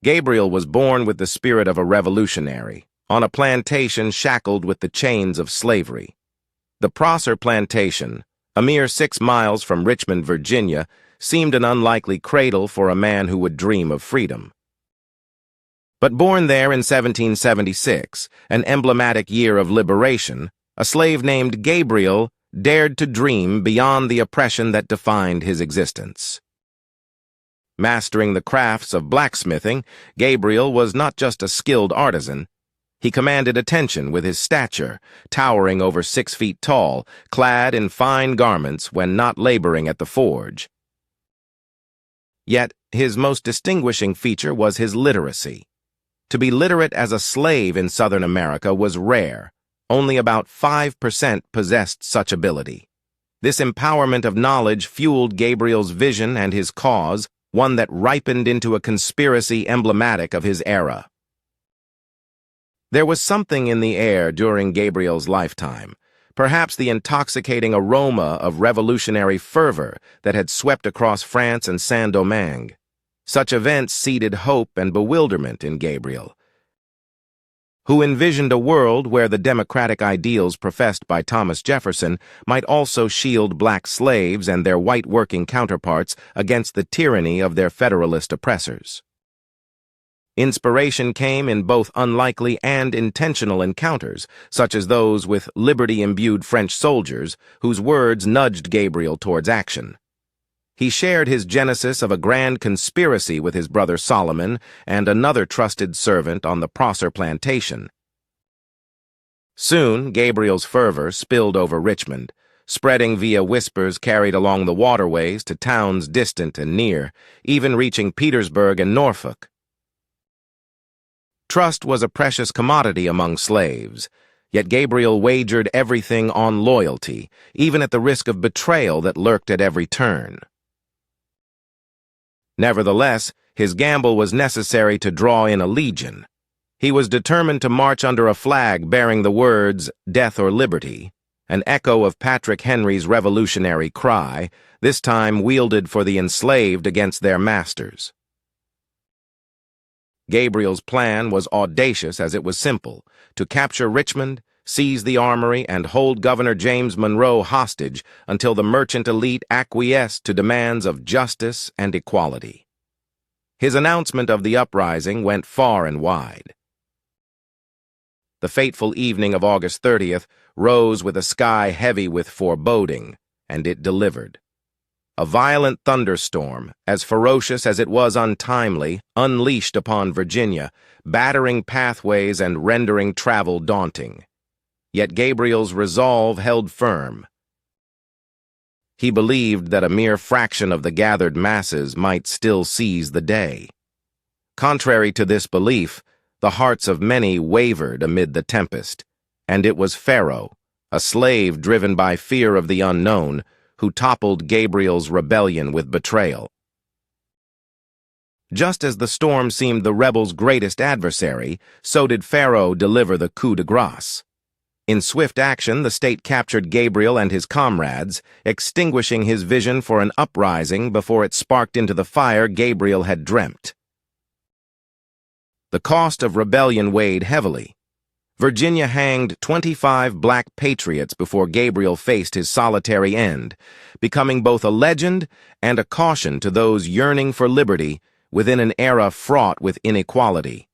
Gabriel was born with the spirit of a revolutionary, on a plantation shackled with the chains of slavery. The Prosser plantation, a mere 6 miles from Richmond, Virginia, seemed an unlikely cradle for a man who would dream of freedom. But born there in 1776, an emblematic year of liberation, a slave named Gabriel dared to dream beyond the oppression that defined his existence. Mastering the crafts of blacksmithing, Gabriel was not just a skilled artisan. He commanded attention with his stature, towering over 6 feet tall, clad in fine garments when not laboring at the forge. Yet, his most distinguishing feature was his literacy. To be literate as a slave in Southern America was rare. Only about 5% possessed such ability. This empowerment of knowledge fueled Gabriel's vision and his cause, one that ripened into a conspiracy emblematic of his era. There was something in the air during Gabriel's lifetime, perhaps the intoxicating aroma of revolutionary fervor that had swept across France and Saint-Domingue. Such events seeded hope and bewilderment in Gabriel, who envisioned a world where the democratic ideals professed by Thomas Jefferson might also shield black slaves and their white working counterparts against the tyranny of their Federalist oppressors. Inspiration came in both unlikely and intentional encounters, such as those with liberty-imbued French soldiers whose words nudged Gabriel towards action. He shared his genesis of a grand conspiracy with his brother Solomon and another trusted servant on the Prosser plantation. Soon, Gabriel's fervor spilled over Richmond, spreading via whispers carried along the waterways to towns distant and near, even reaching Petersburg and Norfolk. Trust was a precious commodity among slaves, yet Gabriel wagered everything on loyalty, even at the risk of betrayal that lurked at every turn. Nevertheless, his gamble was necessary to draw in a legion. He was determined to march under a flag bearing the words, "Death or Liberty," an echo of Patrick Henry's revolutionary cry, this time wielded for the enslaved against their masters. Gabriel's plan was audacious as it was simple: to capture Richmond, seize the armory, and hold Governor James Monroe hostage until the merchant elite acquiesced to demands of justice and equality. His announcement of the uprising went far and wide. The fateful evening of August 30th rose with a sky heavy with foreboding, and it delivered. A violent thunderstorm, as ferocious as it was untimely, unleashed upon Virginia, battering pathways and rendering travel daunting. Yet Gabriel's resolve held firm. He believed that a mere fraction of the gathered masses might still seize the day. Contrary to this belief, the hearts of many wavered amid the tempest, and it was Pharaoh, a slave driven by fear of the unknown, who toppled Gabriel's rebellion with betrayal. Just as the storm seemed the rebels' greatest adversary, so did Pharaoh deliver the coup de grace. In swift action, the state captured Gabriel and his comrades, extinguishing his vision for an uprising before it sparked into the fire Gabriel had dreamt. The cost of rebellion weighed heavily. Virginia hanged 25 black patriots before Gabriel faced his solitary end, becoming both a legend and a caution to those yearning for liberty within an era fraught with inequality.